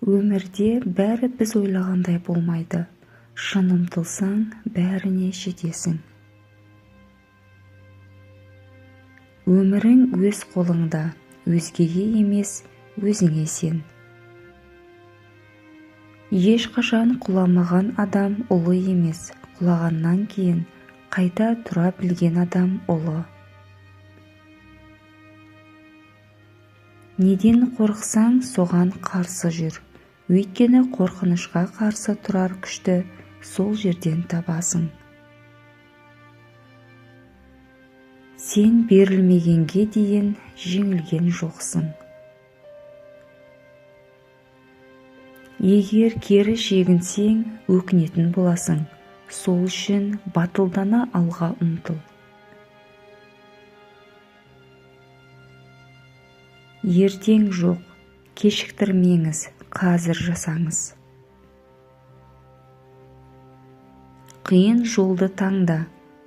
Өмірде бәрі біз ойлағандай болмайды. Шын ұмтылсаң, бәріне жетесің. Өмірің өз қолыңда, өзгеге емес, өзіңе сен. Ешқашан құламаған адам ұлы емес, құлағаннан кейін қайта тұра білген адам ұлы. Неден қорықсаң, соған қарсы жүр. Өйткені қорқынышқа қарсы тұрар күшті сол жерден табасың. Сен берілмегенге дейін жеңілген жоқсың. Егер кері шегінсең, өкінетін боласың. Сол үшін батылдана алға ұмтыл. Ертең жоқ, кешіктірмеңіз, қазір жасаңыз. Қиын жолды таңда,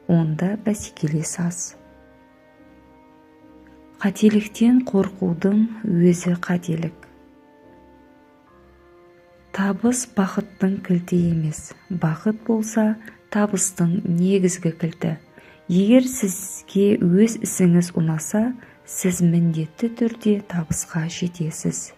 онда бәсекелес аз. Қателіктен қорқудың өзі қателік. Табыс бақыттың кілті емес, бақыт болса табыстың негізгі кілті. Егер сізге өз ісіңіз ұнаса, сіз міндетті түрде табысқа жетесіз.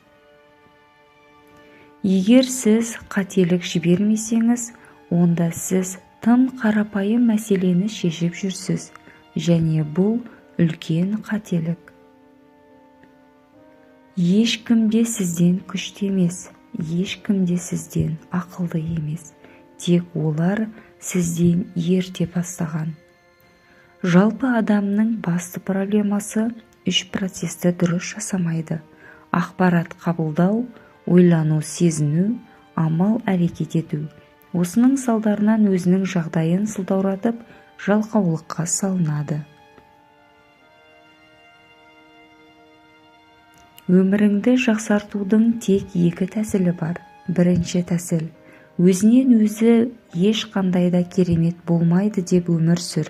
Егер сіз қателік жібермесеңіз, онда сіз тым қарапайым мәселені шешіп жүрсіз, және бұл үлкен қателік. Ешкім де сізден күшті емес, ешкім де сізден ақылды емес, тек олар сізден ерте бастаған. Жалпы адамның басты проблемасы 3 процесті дұрыс жасамайды. Ақпарат қабылдау, ойлану, сезіну, амал әрекет ету. Осының салдарынан өзінің жағдайын сылтауратып, жалқаулыққа салынады. Өміріңді жақсартудың тек 2 тәсілі бар. Бірінші тәсіл, өзінен өзі ешқандай да керемет болмайды деп өмір сүр.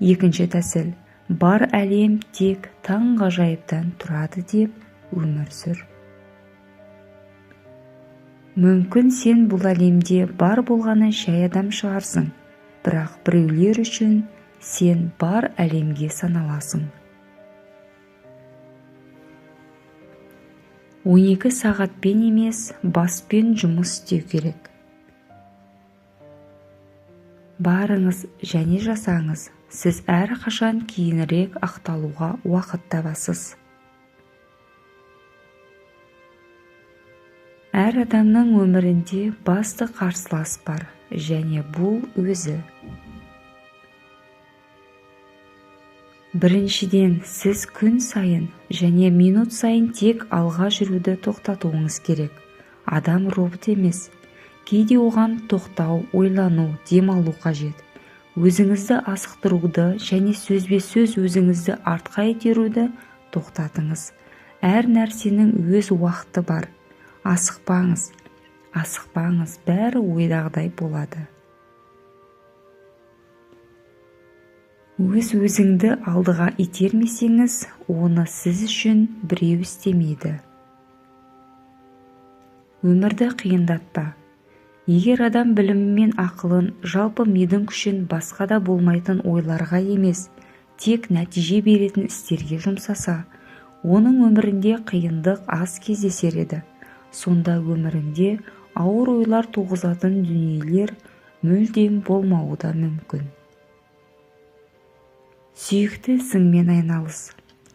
Екінші тәсіл, бар әлем тек таңғажайыптан тұрады деп өмір сүр. Мүмкін сен бұл әлемде бар болғаны жай адам шығарсың, бірақ біреулер үшін сен бар әлемге саналасың. 12 сағатпен емес, баспен жұмыс істеу керек. Барыңыз және жасаңыз, сіз әрқашан кейінірек ақталуға уақыт табасыз. Әр адамның өмірінде басты қарсылас бар, және бұл өзі. Біріншіден, сіз күн сайын және минут сайын тек алға жүруді тоқтатуыңыз керек. Адам робот емес. Кейде оған тоқтау, ойлану, демалу қажет. Өзіңізді асықтыруды және сөзбе-сөз өзіңізді артқа итеруді тоқтатыңыз. Әр нәрсенің өз уақыты бар. Асықпаңыз, бәрі ойдағыдай болады. Өзіңді алдыға итермесеңіз, оны сіз үшін біреу істемейді. Өмірді қиындатпа. Егер адам білімі мен ақылын, жалпы мидың күшін басқа да болмайтын ойларға емес, тек нәтиже беретін істерге жұмсаса, оның өмірінде қиындық аз кездесер еді. Сонда өмірінде ауыр ойлар туғызатын дүниелер мүлдем болмауы да мүмкін. Сүйікті ісіңмен айналыс.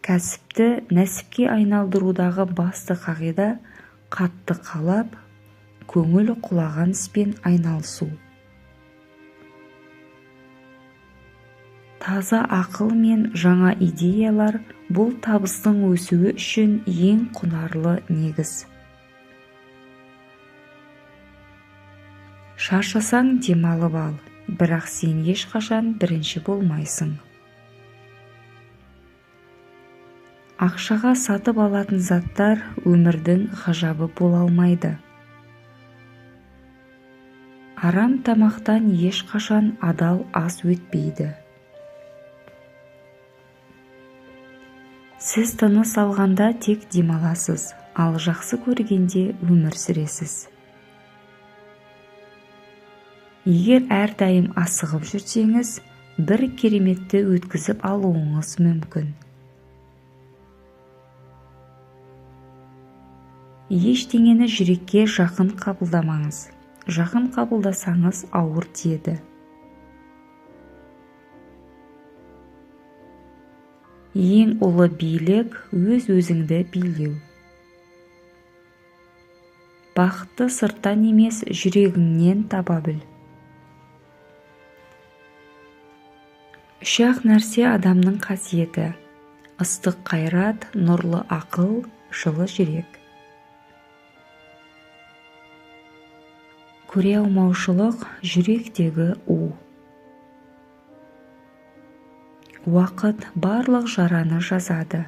Кәсіпті нәсіпке айналдырудағы басты қағида қатты қалап, көңіл құлаған іспен айналысу. Таза ақыл мен жаңа идеялар бұл табыстың өсуі үшін ең құнарлы негіз. Шаршасаң демалып ал, бірақ сен ешқашан бірінші болмайсың. Ақшаға сатып алатын заттар өмірдің ғажабы бола алмайды. Арам тамақтан ешқашан адал ас өтпейді. Сіз тыныс алғанда тек демаласыз, ал жақсы көргенде өмір сүресіз. Егер әрдайым асығып жүрсеңіз, бір кереметті өткізіп алуыңыз мүмкін. Ештеңені жүрекке жақын қабылдамаңыз. Жақын қабылдасаңыз ауыр тиеді. Ең ұлы билік өз-өзіңді билеу. Бақытты сырттан емес, жүрегіңнен таба біл. Үш-ақ нәрсе адамның қасиеті: ыстық қайрат, нұрлы ақыл, жылы жүрек. Көре алмаушылық жүректегі у. Уақыт барлық жараны жазады.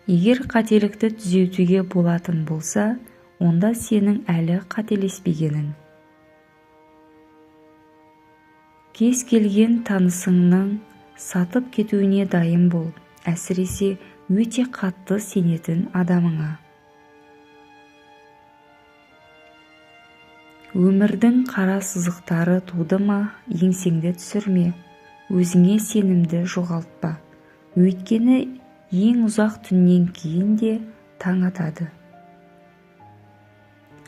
Егер қателікті түзетуге болатын болса, онда сенің әлі қателеспегенің. Кез келген танысыңның сатып кетуіне дайын бол, әсіресе өте қатты сенетін адамыңа. Өмірдің қара сызықтары туды ма, еңсеңді түсірме, өзіңе сенімді жоғалтпа. Өйткені ең ұзақ түннен кейін де таң атады.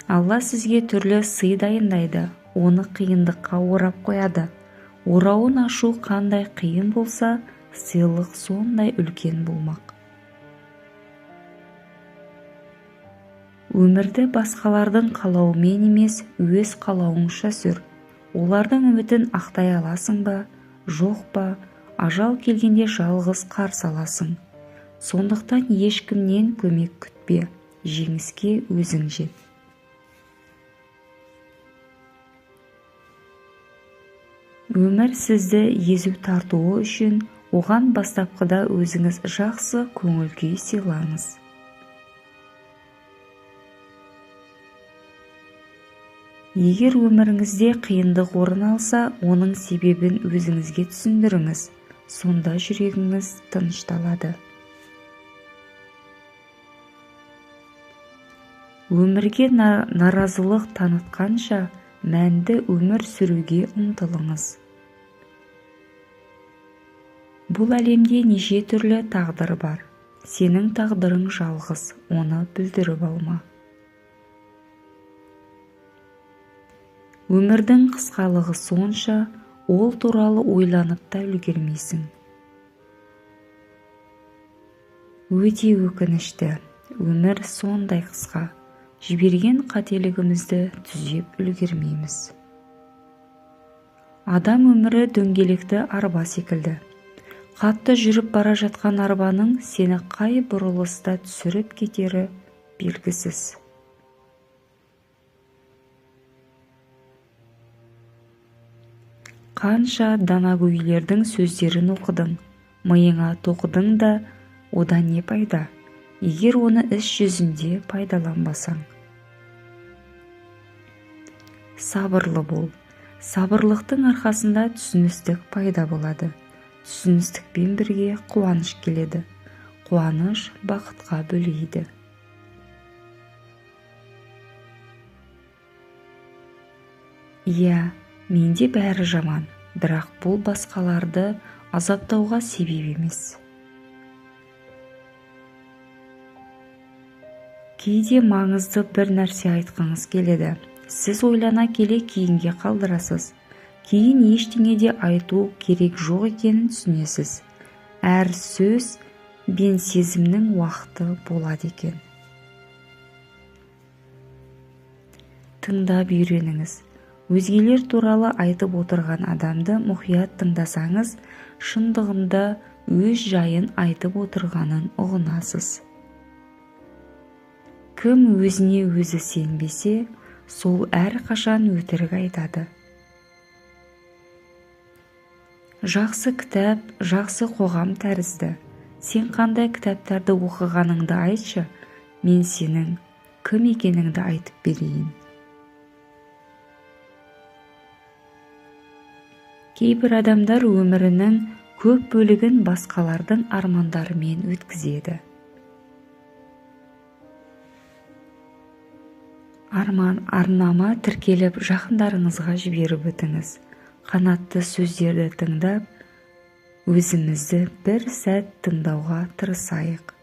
Алла сізге түрлі сый дайындайды, оны қиындыққа орап қояды. Орауын ашу қандай қиын болса, сыйлық сондай үлкен болмақ. Өмірді басқалардың қалауымен емес, өз қалауыңша сүр. Олардың үмітін ақтай аласың ба, жоқ па, ажал келгенде жалғыз қарсы аласың. Сондықтан ешкімнен көмек күтпе, жеңіске өзің жет. Өмір сізді езу тартуы үшін, оған бастапқыда өзіңіз жақсы көңіл-күй сыйлаңыз. Егер өміріңізде қиындық орын алса, оның себебін өзіңізге түсіндіріңіз, сонда жүрегіңіз тынышталады. Өмірге наразылық танытқанша, мәнді өмір сүруге ұмтылыңыз. Бұл әлемде неше түрлі тағдыр бар. Сенің тағдырың жалғыз, оны бүлдіріп алма. Өмірдің қысқалығы сонша, ол туралы ойланып та үлгермейсің. Өте өкінішті, өмір сондай қысқа. Жіберген қателігімізді түзеп үлгермейміз. Адам өмірі дөңгелекті арба секілді. Қатты жүріп бара жатқан арбаның сені қай бұрылыста түсіріп кетері белгісіз. Қанша данагөйлердің сөздерін оқыдың, миыңа тоқыдың да, одан не пайда, егер оны іс жүзінде пайдаланбасаң. Сабырлы бол. Сабырлықтың арқасында түсіністік пайда болады. Түсіністікпен бірге қуаныш келеді. Қуаныш бақытқа бөлейді. Иә, менде бәрі жаман, бірақ бұл басқаларды азаптауға себеп емес. Кейде маңызды бір нәрсе айтқыңыз келеді. Сіз ойлана келе кейінге қалдырасыз. Кейін ештеңеде айту керек жоқ екенін түсінесіз. Әр сөз бен сезімнің уақыты болады екен. Тыңдап үйреніңіз. Өзгелер туралы айтып отырған адамды мұқият тыңдасаңыз, шындығында өз жайын айтып отырғанын ұғынасыз. Кім өзіне өзі сенбесе, сол әрқашан өтірік айтады. Жақсы кітап, жақсы қоғам тәрізді. Сен қандай кітаптарды оқығаныңды айтшы, мен сенің кім екеніңді айтып берейін. Кейбір адамдар өмірінің көп бөлігін басқалардың армандарымен өткізеді. Арнама тіркеліп жақындарыңызға жіберіп өтіңіз. Қанатты сөздерді тыңдап, өзімізді бір сәт тыңдауға тырысайық.